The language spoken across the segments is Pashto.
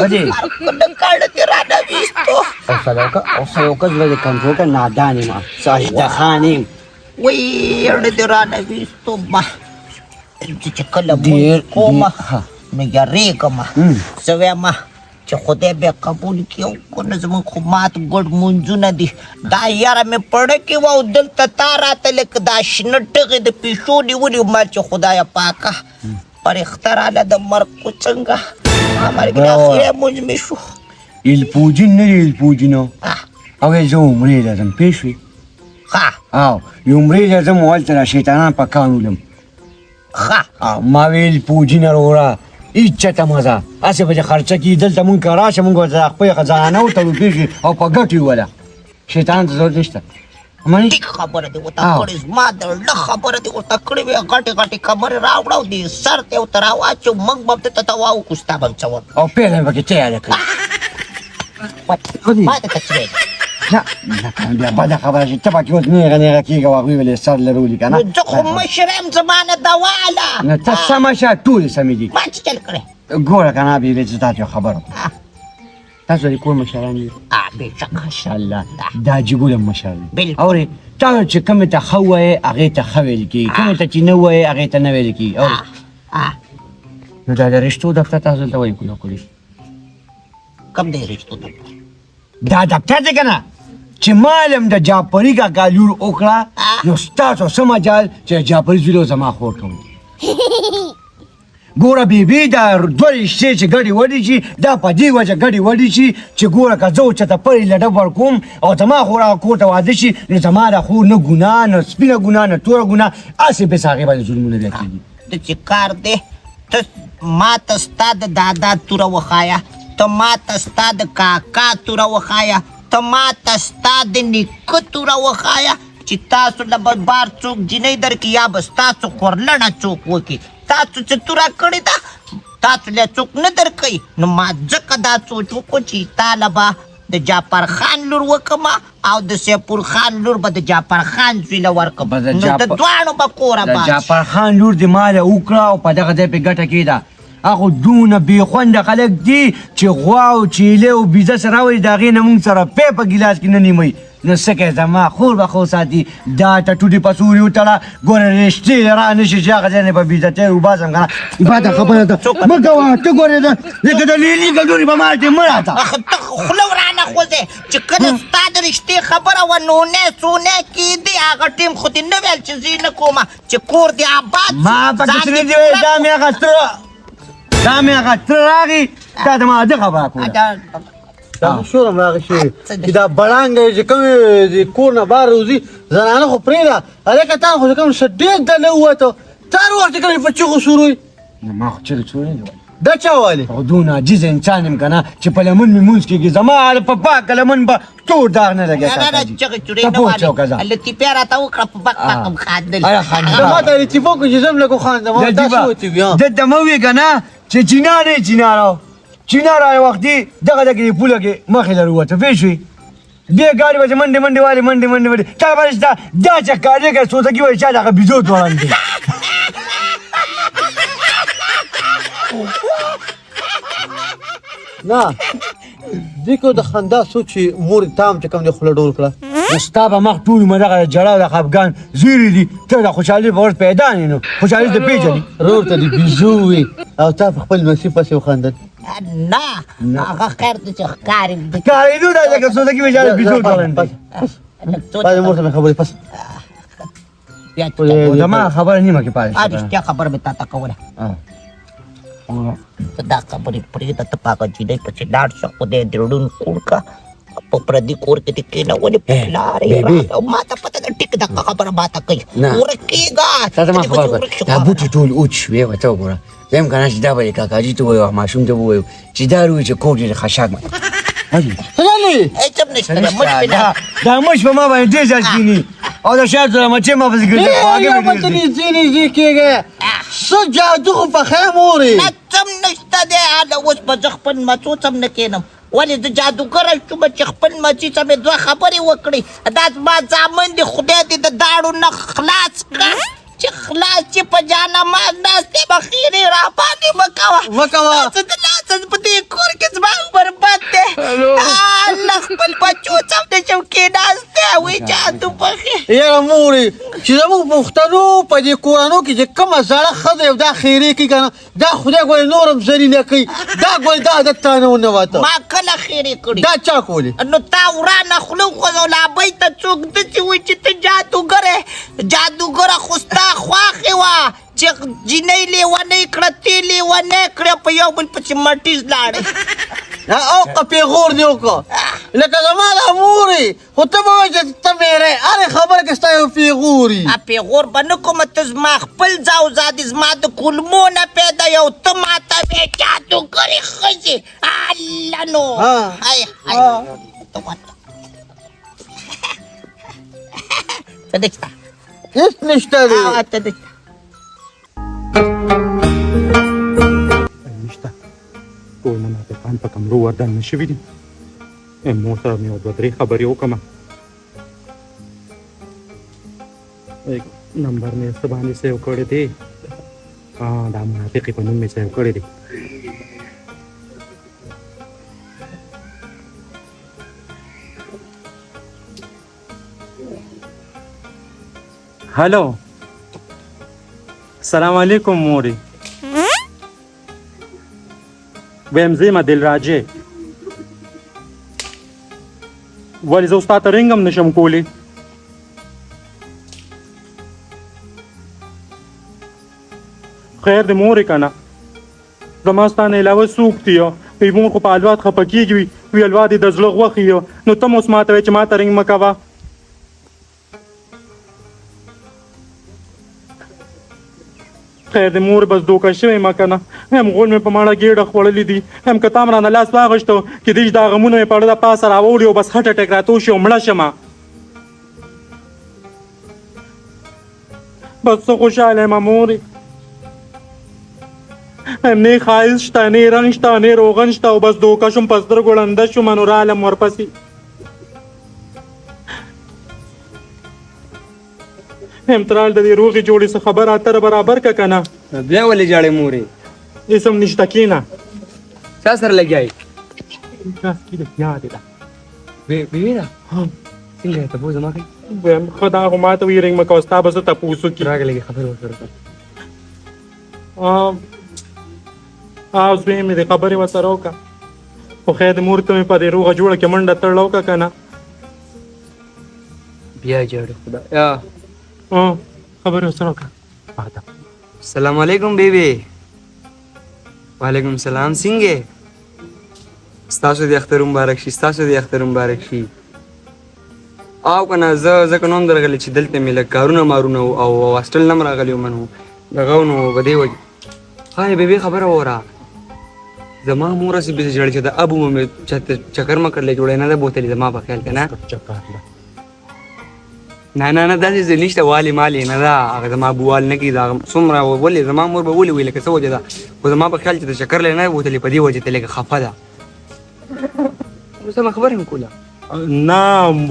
کاڼه دې رانه ویستو اوسه یو کس به دې کنټرول کړه نادان یم ساجده خان یم وایي اړه دې رانه ویستو ما چې کله مونځ کومه نو یارېږم زه وایم چې خدای بیا قبول کړي او که نه زمونږ خو مات ګډ مونځونه دي دا یاره مې پړه کې وه او دلته تا راته لکه دا شنه ټغې د پیشو نیولي ما چې خدایه پاکه فرښته راله د مرګ خو څنګه مرګ د اخرې مونځ مې شو ایلپوجین نه دی ایلپوجینو او زه عمرې ته ځم پوه شوې او عمرې ته ځم هلته را شیطانان په کان ولم ما ویل پوجینه وروره هېڅ چاته مزه هسې به چې خرچه کي دلته مونږ که راشه مونږ ورته خپلې خزانه وتړو پوه شوې او په ګټو یې وله شیطان ته ضرورت نشته ټیک خبره دې ورته کړې زما د زړه خبره دې ورته کړې وې غټې غټې کمرې راوړه او دې سر ته ورته راواچو موږ به هم درته توا وکړو ستا به هم څه وکړو او پیل مې پکې ته یاده کړي ما ته څه ویل نه کنه بیا بده خبره چې ته پکې اوس نیغه نیغه کېږه هغوی ولې سر لرولي که نه زه خو مشر یم زما نه دواله نه ته سمه شه ټولې سمې دي ما څه چل کړی ګوره که نه بېبې زه تاته یو خبره وکړم تاسو د کور مشران یو بېشکه ماشاءالله دا جګول هم مشر دی بالکل. اورې تا چې کومې ته ښه وایې هغې ته ښه ویل کېږي کومې ته چې نه وایې هغې ته نه ویل کېږي اورې نو دا د رشتو دفتر تاسو دلته وایي کولو کم دی رشتو دفتر دا دفتر دی که نه چې مالم د جعفري کاکا لور وکړه نو ستاسو څه مجال چې جعفري زوی له زما خور کوي ګوره بیبي دا دوه رشتې چې ګډې وډې شي دا په دې وجه ګډې وډې شي چې ګوره که زه چاته پرې لډه ورکوم او زما خور هغه کور ته واده شي نو زما د خور نه ګناه نه سپینه ګناه نه توره ګناه هسې بس هغې باندې ظلمونه بیا کېږي ته چې کار دی ته ما ته ستا د دادا توره وښایه ته ما ته ستا د کاکا توره وښایه ته ما ته ستا د نیکه توره وښایه چې تاسو له به بار څوک جینۍ درکړي یا به ستاسو خورلڼه څوک وکړي تاسو چې توره کړې ده تاسو له څوک نه درکوي نو ما ځکه دا سوچ وکړو چې تا له به د جعفر خان لور وکړمه او د سیفور خان لور به د جعفر خان زوی له ورکړم نو د دواړو به کوره د جعفر خان لور دې ماله وکړه او په دغه ځای پې ګټه کېده هغه دونه بېخونده خلک دي چې غوا او چیلې او بیزه سره راولي د هغې نه مونږ سره پی په ګیلاس کې نه نیموي نو څه کوې زما خور به خو ساتي دا ټټوټې په سوري وتړه ګوره رشتې را نه شي چې هغه ځای نه په بېزتۍ وباسم که نه بده خبره ده مه کوه ته ګورې ده لکه د لیلي ګډورې په مال کې مه راته ته خوله ورانه خوځې چې کله ستا د رشتې خبره وه نونی سونی کېدې هغه ټیم خو دې نه ویل چې زه یې نه کومه چې کور دې آباد ما پکې څه نه دي ویل دا مې هغه تره راغي تا ته ما ده خبره کوله دا شورم راغی شي چې دا بړانګ چې کومې د کور نه بهر وځي زنانه خو پرېږده هلکه تا خو چې کوم ښه ډېر ته نه ووته تا هر وخت چې کله په چغو شروع وي نه ما خو چغې څورې نه وایي دا چا ویلې خو دونه عجیزه انسان یم که نه چې په لمن مې مونځ کېږي زما په پاکه لمن به تور داغ نه لګی چغې چورې نه والې لطیفه راته وکړه په بک بک هم خاندل ما ته لطیفه وکړو چې زه هم لږ وخاندم داسې وتي وي دلته مه وې که نه چې چینار یې چیناره چینار هغه وختي دغه دغه پوله کې مخې له ووته پوه شوې بیا ګاډي به چې منډې منډې والې منډې منډې والې تا باندې ستا دا چې کارې که سوتکي وایي چا د هغه بیزو ځوړند دی نه دې کو د خندا سوچ چې مور تام چې کوم دی خوله ډول کړه نو ستا به مخ ټول عمر دغه ژړا او د خفګان زیري دي ته د خوشحالي په ورځ پیدا نه نو خوشحالي ته پېژني رور ته دې بیزو وي او تا په خپل نصیب پسې وخندل نه هغه خیر دی چې ښکاري کارېدو دا لکه سوتکي بیچاره بیزو ځوړند دی پاتې مور ته مې خبرې پس زما خبره نیمه کې پاتې رښتیا خبره مې تا ته کوله ته دا خبرې پرېږده ته په هغه جینۍ پسې لاړ شه خدای دې ړوند کور که په پردي کور کې دې کېنولې پلار یې راغی او ما ته پته ده ټیک دغه خبره ما ته کوي ورک کېږه تا ته ما خبر کړه دا بوټي ټول اوچ شوې ورته وګوره زه یم که نه چې دا به یې کاکاجي ته ووایو ماشوم ته ووایو چې دا روي چې کور ډېر خشاک دا مش په ما باندې ډېر زیات کښېني او د شاید سره مچې ما پسې ګرځي ځینې ځای کېږه څه جادو خو پخی مورې نه څه هم نشته دی هله اوس به زه خپل مڅو څه هم نه کښېنم ولې زه جادوګره شومه چې خپل مچي څه مې دوه خبرې وکړې دا زما زامن دي خدای دې د داړو نه خلاص کړه چې خلاص چې په جانماز ناست دی به خیرې را باندې مه کوه مه کوه څه د لاس بس په دې کور کې زما برباد دی الله خپل بچو څو د شوکې ناسته وایي جادو پخې یاره مورې چې زموږ پښتنو په دې کورانو کې چې کومه زړه ښځه یو دا خیرې کوي که نه دا خدای ګورې نور هم ذلیله کوي دا ګورې دا عادت تا نه ونوته ما کله خیرې کړي دا چا کولې نو تا ورانه خوله وخوځولابۍ ته څوک داسې وایي چې ته جادوګره خو ستا خوښې وه چې جینۍ لیونۍ کړه ته لیونۍ کړه په یو بل پسې مټیز لاړې اوقه پیغور دی وکړه لکه زما دا مورې خو ته به وایې چې ته مېرې هرې خبره کې ستا یو پیغور وي پیغور به نه کومه ته زما خپل ځاوزا دي زما د کولمو نه پیدا یو ته ماته بې جادوګرې ښځې الله نو څه دی شته هېڅ نشته دی ته دی نشته ټول منافقان په کمرو وردن شوي دي مور سره مې یو دوه درې خبرې وکړم نمبر مې څه باندې سیو کړی دی دا منافقې په نوم مې سیو کړی دی هلو السلام علیکم مورې ویم زه یم دل راجې ولې زه اوس تا ته رنګ هم نشم کولی خیر د مورې که نه زما ستا نه علاوه څوک دي وی مور خو په الواد خفه کېږي وي الواد یې د زړه غوښې نو ته م اوس ما ته وایې چې ما ته رنګ مه کوه خیر د مور بس دوکه شوی ما که نه هم غول مې په ماړه ګېډه خوړلي دي هم که تا م رانه لاس واغېشته کېدای شي دا غمونه مې په اړه د پاسه راوړي او بس هټ اټک راته وشي او مړه شمه بس څه خوشحاله یم مورې هم نه ښایست شته نه رنګ شته نه روغن شته او بس دوکه شوم په سترګو ړنده شوم نو رالم ورپسې هم ترال د دې روغې جوړې څه خبره اتره برابر که که نه بیا ولې ژاړې مورې اسم نشته کښېنه چا سره لګیا یې یادې ده بیوی ده څنګه یې تپوس زما کوي ویم ښه دا خو ما ته وایي رنګ مه کوه ستا به زه تپوس وکړي راږه لږې خبرې ورسره کړه زوی مې د خبرې ورسره وکړه خو خیر د مور ته مې په دې روغه جوړه کې منډه تړله وکړه که نه بیا ژاړې خدایا خبرې ورسره وکړه السلام علیکم بیبي وعلیکم السلام څنګه ستاسو د اختر مبارک شي ستاسو د اختر مبارک شي او که نه زه ځکه نو هم درغلی چې دلته مې لږ کارونه مارونه او هاسټل نه م راغلی وم نو دغه نو په دې وجې های بیبي خبره وره زما مور هسې بېسې ژړې چې د ابو مې چاته چکر مکر لی جوړی نه ده بوتلې زما په خیال که نه نه داسې څه نشته والې مالې نه ده هغه زما ابووال نه کړي دا څومره ولې زما مور به ولې وایي لکه څه وجه ده خو زما په خیال چې د چکر لی نه ده بوتلې په دې وجې ته لږه خفه ده اوس ما خبره هم کوله نه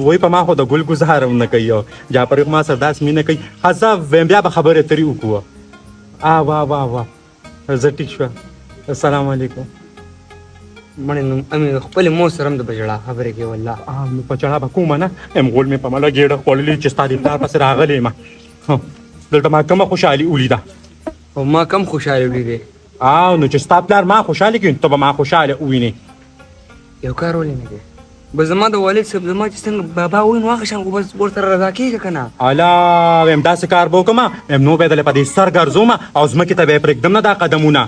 وایي په ما خو د ګل ګزار هم نه کوي جعفر ما سره داسې مینه کوي زه بیا به خبرې اترې وکړو واه زه ټیک شوه السلام علیکم مړې نو امې خپلې مور سره هم د په ژړا خبرې کوي والله نو په ژړا به کومه نه غول مې په مله ګېډه خوړلې چې ستا د پلار پسې راغلی یم دلته ما کومه خوشحالي ولیده او ما کم خوشحاله ولیدې نو چې ستا پلار ما خوشحاله کړي ته به ما خوشحاله ووینې یو کار ولې نه دی بس زما د والد صاحب زما چې څنګه بابا ووایي نو هغه شان خو بس ورسره رضا کېږه که نه الا ویم داسې کار به وکړم نو به یې دلې په دې سر ګرځوم او ځمکې ته به یې پرېږدم نه دا قدمونه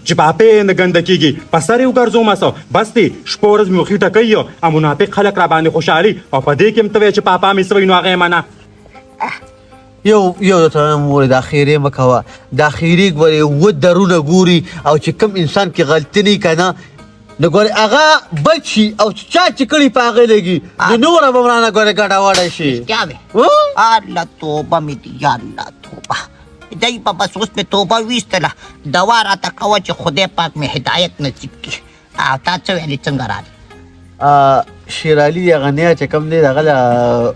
چې پاپې نه ګنده کېږي په سر یې وګرځوم څه بس دی شپه ورځ مې وخېټه کوي او منافق خلک را باندې خوشحالي او په دې کې هم ته وایې چې پاپا مې څه وایي نو هغه یې منه یو درته مورې دا خیرې مه کوه دا خیرې ګورې اووه درونه ګوري او چې کوم انسان کې غلطي نه وي که نه نو ګورې هغه بچ شي او چا چې کړي په هغې لګي نو نوره به م رانه ګورې ګټه وړی شي الله توبه مې دي یا الله توبه دی په بس اوس مې توبه ویستله دوا راته کوه چې خدای پاک مې هدایت نصیب کړي او تا څه ویلې څنګه راغلې شیر علي هغه نیا چې کوم دی دغه له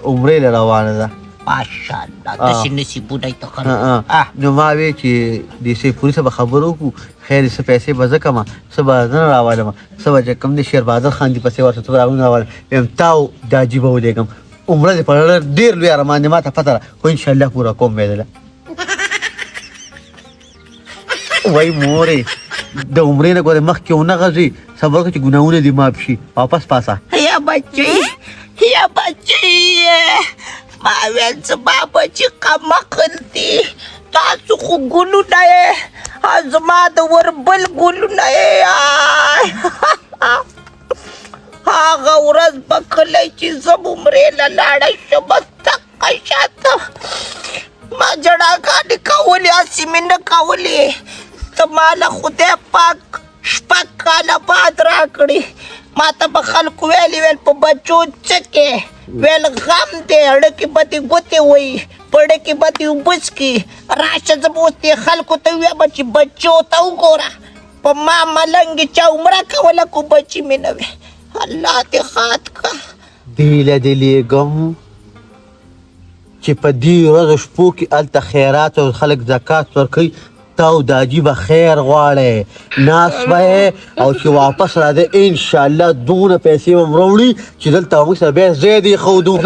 عمرې له روانه ده ماشاءالله آه. داسې نصیبونه یې ته خلکو. نو ما وی چې د سیفوري سره به خبرو وکړو خیر څه پیسې به زه کړم څه به نه راوالم څه به چې کوم دی شیربهادر خان دي پسې ورته څه به راولم ویم تاو دا جي به ولېږم عمره دې په ډېر لوی ارمان دی ما ته پته ده خو انشاءالله پوره کوم مې دله وای مورې د عمرې نه ګورې مخکې ونه غځي صبر وکړه چې ګناهونه دې معاف شي واپس پاسه یا بچی ما ویل زما بچي قمقل دي تاسو خو ګلونه یې زما د وربل ګلونه یې هغه ورځ به کله چې زه عمرې له لاړه شم دقه شاته ما جړاګانې کولې هسې مې نه کولې ته ما له خدای پاک 6 کاله بعد راکړې ما ته به خلکو ویل په بچو څه کې ویل غم دی اړه کې به دې ګوتې وایي په اړه کې به دې اوبه څکي راشه زه به اوس دې خلکو ته ووایم چې بچو ته وګوره په ما ملنګې چا عمره کوله کو بچي مې نه وې الله دې خات کا دیله دې لېږم چې په دې ورځو شپو کې هلته خیرات او خلک زکات ورکوي تا او داجي به خیر غواړی ناست به او چې واپس راځې انشاءالله دونه پیسې به م راوړي چې دلته موږ سره بیا ځای دې ښودو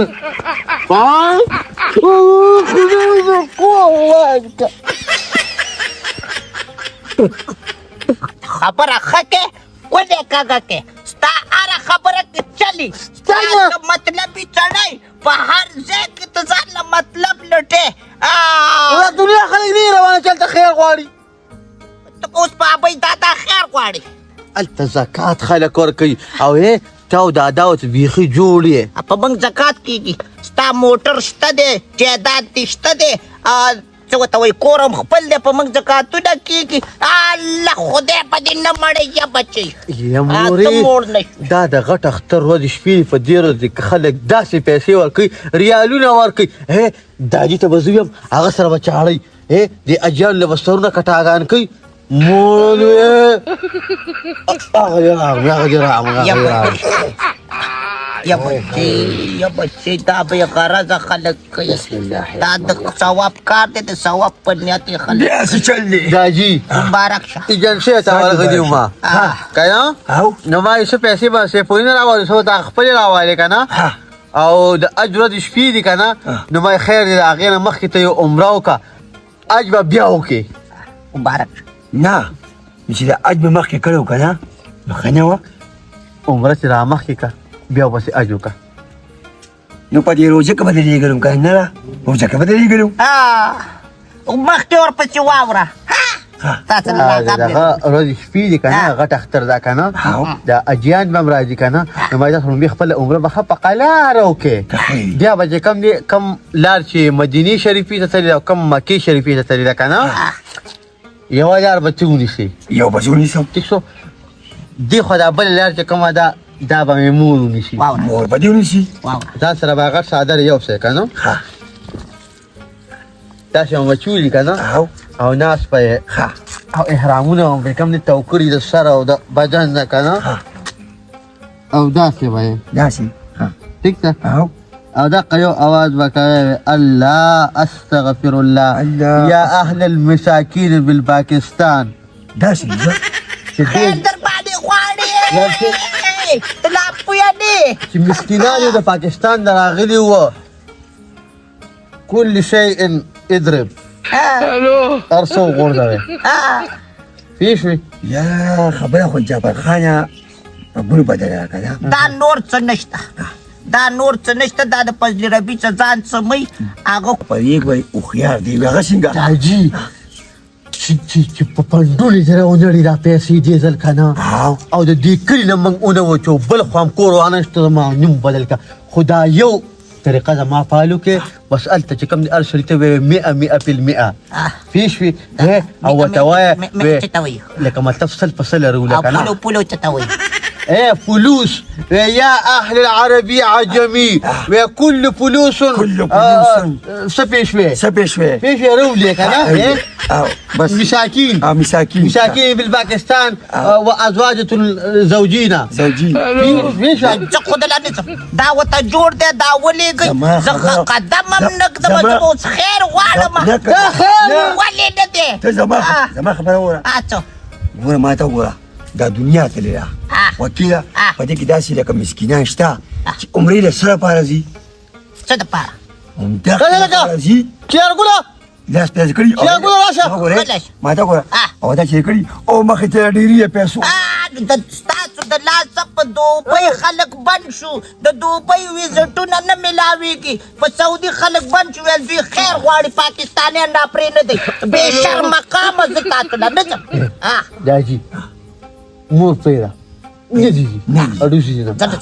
خبره ښه کې ولې کاږه کې ستا هره خبره کې چلی ستا مطلبي سړی په هر ځای کې ته ځان له مطلب لټې دنیا خلک نه روانه چې هلته خیر غواړي ته اوس په ابۍ دادا خیر غواړي هلته زکات خلک ورکوي او تا او دادا اوس بیخي جوړ یې په موږ زکات کېږي ستا موټر شته دی جایداد دې شته دی څه ورته وایي کور هم خپل دی په موږ زکاتونه کېږي الله خدای په دې نه مړی یا بچی یا مورې دا د غټ اختر ورځې شپې په دې ورځ کې خلک داسې پیسې ورکوي ریالونه ورکوي داجي ته به زه ویم هغه سره به چاړئ د اجیانو له به سرونه کټاګان کوي مور هغه دې راغلم هغه دې راغلم یا بچی دا به یې غرضه خلک کوي دا د ثواب کار دی د ثواب په نیت یې خلک بیا څه چل دی داجي مبارک شه جلسې ته ورغلي وم ما که نه نو ما یې څه پیسې به سیفوري نه راوالې څه ورته خپلې راوالې که نه او د اج ورځې شپې دي که نه نو ما خیر دی د هغې نه مخکې ته یو عمره وکړه اج به بیا وکړې مبارک شه نه چې د اج مې مخکې کړی و که نه نو ښه نه وه عمره چې را مخکې کړه بیا پسې اج وکړه نو په دې روژه کې به دې لېږلم که نه ده روژه کې به دې لېږلم مخکې ورپسې واوره تاسو نه دغه ورځې شپې دي که نه غټ اختر ده که نه د اجیان به هم راځي که نه نو باید تاسو لومبې خپله عمره به ښه په قلاره وکړې بیا به چې کوم دی کوم لار چې مدینې شریفې ته تللې ده او کوم مکې شریفې ته تللې ده که نه یوه لار به ته ونیسئ یو به زه ونیسم ټیک شو دې خوا دا بله لار چې کومه ده دا به مې مور ونیسي مور به دې ونیسي ځان سره به غټ څادر یوسئ که نه داسې به مچولي که نه او ناست به یې او احرامونه هم پرې کوم دي توکړي د سر او د بدن نه که نه او داسې به یې داسې ټیک ده او دقه یو اواز به کوی الله استغفر الله یا اهل المساکین بالپاکستان داسې زه خیر در باندې غواړي لا پوهېدې چې مسکینان یې د پاکستان نه راغلي وه کل شیء اضرب هر څه وغورځوئ پوه شوې یا خبره خو جعفر خانه په ګلو بدله که نه دا نور څه نشته دا نور څه نشته دا د فضل ربي څه ځان سموي هغه په دې به هوښیار دی هغه څنګه حاجي چې په پنډونې سره ونړي دا پیسې دې ځل که نه او د دې کلي نه موږ ونه وچو بل خوا هم کور وانهشته زما نوم بدل که خو دا یو طریقه زما فالو کې بس هلته چې کوم دی هر سړي ته وایې 100% پوه شوې او ورته وایه لکه مطلب سل په سل اړو لکه نه پولو څه ته وایي ايه فلوس يا اهل العربي عجمي وكل فلوس كل فلوس. سفي شوي سبي شوي في شوي رولك انا ايه بس مساكين مساكين مساكين بالباكستان وازواج زوجينا زوجين في شوي خد الانسه دعوة جوړ دې دا ولېږئ زما زه خبره- قدم هم نږدم زما- زه به اوس خیر غواړم نه دا خیر ولې نه دی ته زما خبره وره اچو ګوره ما ته وګوره دا دنیا تللی ده وکیله په دې کې داسې لکه مسکینان شته چې عمرې له سره پاره ځي څه دپاره همدغه کله لکه؟ لپاره ځي کیار ګولا لاس پیسې کړي چې هغه راشه. راشه. ما ته وګوره آه. او دا چې کړي او مخې ته ډېرې پیسو د ستاسو د لاسه په دوبۍ خلک بند شو د دوبۍ ویزټونه نه میلاویږي په سعودي خلک بند شو ویل دوی خیر غواړي پاکستانیان را پرې نه دی بې شرمه قامه زه تاسو له نه ځم داجي مور پیدا نه دي نه دي. اډو شي نه ځه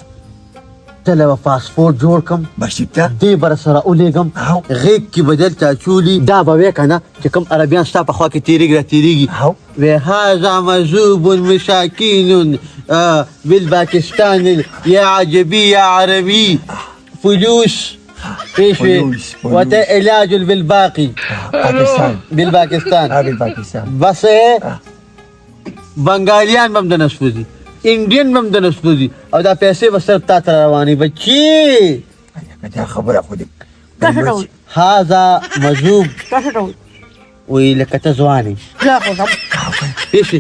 تله پاسپورت جوړ کم بشپته دې بر سره اولېګم او. غیب کې بدل تا چولی دا به وې کنه چې کوم عربیان ستا په خوا کې تیریږي او. وهذا مذوب مساكين بالباكستان يا عجبي يا عربي فلوس ايش فلوس. علاج بالباقي پاکستان بالباكستان هغه پاکستان بس ايه بنگالیان بم د نسوزي انډین بم د نسوزي او دا پیسې به صرف تا ته رواني بچي دا خبره خو دې هذا مذوب وی لکه ته ځواني ايش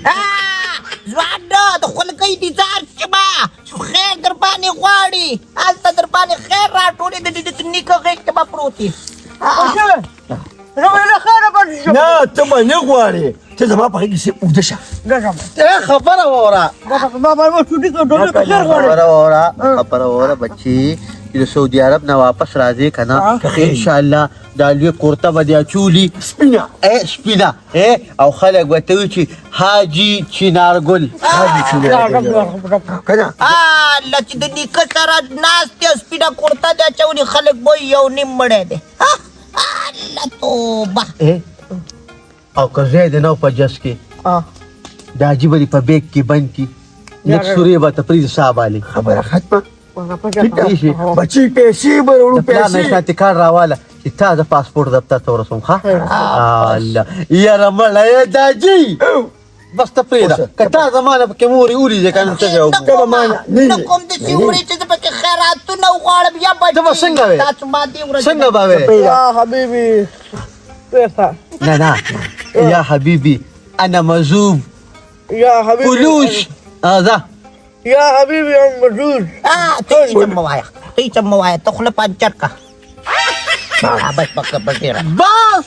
ځوان نه د خلګۍ انتظار شمه خیر در باندې غواړي هلته در باندې خیر راټولې د نیکه غېږ کې به پروت وي نه ته به نه غواړې ته زما په غېږ کې اوږده شه خبره وره خبره وره بچي چې د سعودي عرب نه واپس راځي کنه ان شاء الله دا لوی کورته به دې اچولي سپینه اے سپینا اے او خلک به ته وي چې حاجي چینارګل هغې چولې که نه الله چې د نیکه سره ناست دی سپینه کورته دی اچولي خلک به یو نیم مړی دی الله توبه اے او که زه دې نه په جس کې دا عجیبه دي په بیگ کې بند کې لږ سورې به ته پرېږدي صاحب علي خبره ختمه ایشي بچی پیسې به وړو د پلان نه پیسې شاتې کار راواله چې تا د پاسپورت دفتر ته ورسوم ښه الله یاره مړه یې داجي بس ته پرېږده که تا زما نه پکې مورې ولیدې که نه څه به وکړو نه کوم داسې وړي چې زه پکې خیراتونه وغواړم یا ته به څنګه وې تاسو ما دې ورځ څنګه به وې يا حبيبي بيسا نه نه یا حبیبي انا مذوب يا حبيبي فلوس هذا يا حبيبي يا مجوز ته یې چم ووایه ته یې چم ووایه ته خوله پنچر که بس پکه بس ډېره بس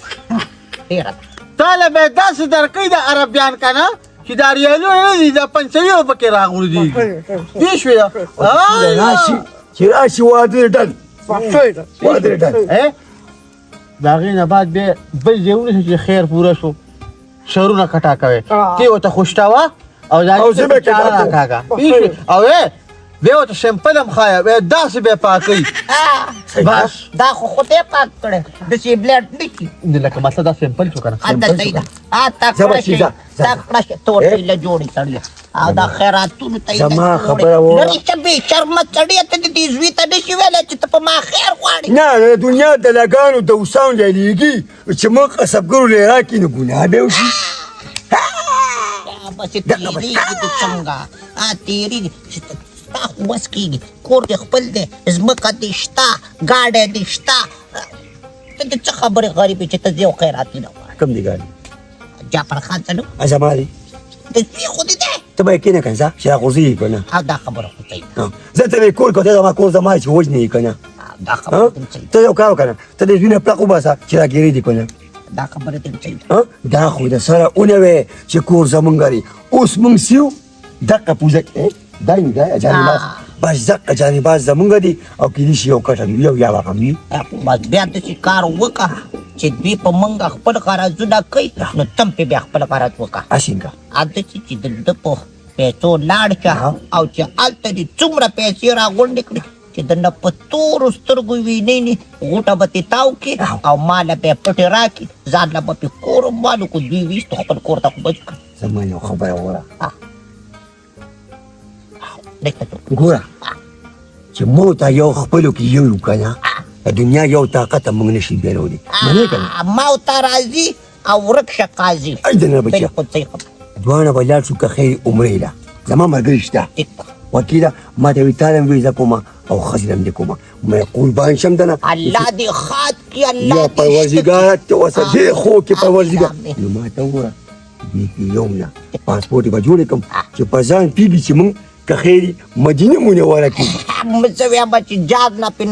ډېره تاله به داسې درکوي د عربیان که نه چې دا ریالونه نه دي دا پنسوي به پکې راغلي دي پوه شوې راشي چې راشي واده ډن صحيح واده ډن د هغې نه بعد بیا بل ځای ونیسه چې خیر پوره شو سرونه کټا کوئ ته ورته خوشتوه او او زه به چاره کټا کوم. راکاږه پوه شوې او بیا ورته سمپل هم ښایه بیا داسې بیا پاکوي بس دا خو خدای پاک کړی داسې بلیډ نه شي نه لکه مطلب دا سمپل شو که نه هلته صحیح ده زما شي، ځه، ځه. تکړه شي تور تیله جوړې سړیه او دا خیراتونو ته یې زما جوړې. خبره ووره. لرې شه بې شرمه سړیه ته د دې زوی ته نه شي ویلی چې ته په ما خیر غواړې نه د دنیا د لګانو د اوسان جایلیږي چې موږ قصبګرو لی راکړي نو ګناه به وشي بس تیریږي د څنګه تیریږي ستا خو بس کېږي کور دې خپل دی ځمکه دې شته ګاډی دې شته ته د څه خبرې غریبې چې ته ځې او خیراتونه غواړې کم دی ګاډي جعفر خان څه نو زما دی د دې خو دې دی ته به یې کېنه که نه چې راغورځېږي که نه او دا خبره خو صحیح ده زه ته مې کور که ته زما کور زما چې وژنې که نه دا خبره دې صحیح ته یو کار وکړه نه ته د زوی نه پلق وباسه چې راګېرې دي که نه ده دا خبره دې صحیح ده دا خو د سره اونه وې چې کور زمونږ لري اوس مونږ سیو دقه پوزه کې دا یې دا جانباز بس دقه جانباز زمونږ دي او کېدای شي یو کټن وي او یا به هم وي بس بیا داسې کار وکړه چې دوی په موږ خپل غرضونه کوي نو تم پې بیا خپل غرض وکړه اسینګه هلته چې د ده په پیسو لاړ شه او چې هلته دې څومره پیسې راغونډې کړي چې د نه په تورو سترګو وینې نه غوټه به ترې تاو کړي او ما له به یې پټې راکړي ځان له به پې کور هم والو کړو دوی ویستو خپل کور ته خو بچ کړه زما یو خبره وره دلته ته ګوره چې مو ته یو خپلو کې یو کنه د دنیا یو طاقت موږ نشي بیلولی منې کنه ما او تا راځي او ورک شه قاضي ای د نه بچیا بالکل صحیح خبره دوانه به لاړ شو که خیر عمرې له زما ملګري شته ټیک ده وکیله ما ته وي تا هم ویزه کومه او ښځې هم دې کومه مې قربان شم دنه الله دې خات کی الله یا دې پروردګار ته وسه دې خو کې پروردګار آمین. نو ما ته وګوره دې کې یو نه پاسپورټ به جوړ کړم چې په ځان پیږي چې موږ که خیر مدینه منوره کې مزویا بچ جاګ نه په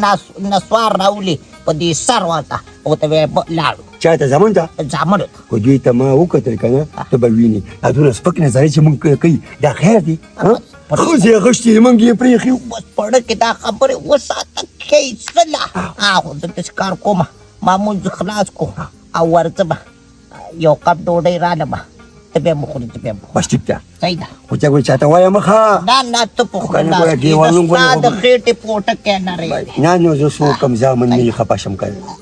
نسوار راولي په دې سر واته او ته لاړو چاته زمون ته ځامن خو دوی ته ما وکتل کنه ته به ویني دا دونه سپک نظر چې موږ کوي دا خیر دی ښځې غشتې موږ یې پرېښي بس پړه کې دا خبره وساته کې سلا او د تشکار کوم مامون خلاص کو او ورته یو کپ ډوډۍ رالم ته به مخوري ته به بس ټیک ده صحیح ده خو چا چاته وایم ښه دا نه ته په کنه خلا ګوره دیوالونو باندې د خېټې پوټه کې نه رہی نه نو زه څو کم زامن نه خپه شم کنه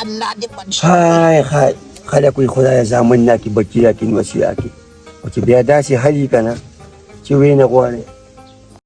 الله دې بچ های خلک وي خدای زامن نه کې بچی را کې نو وسیا کې او چې بیا داسې حل کنه چې وینه غواړي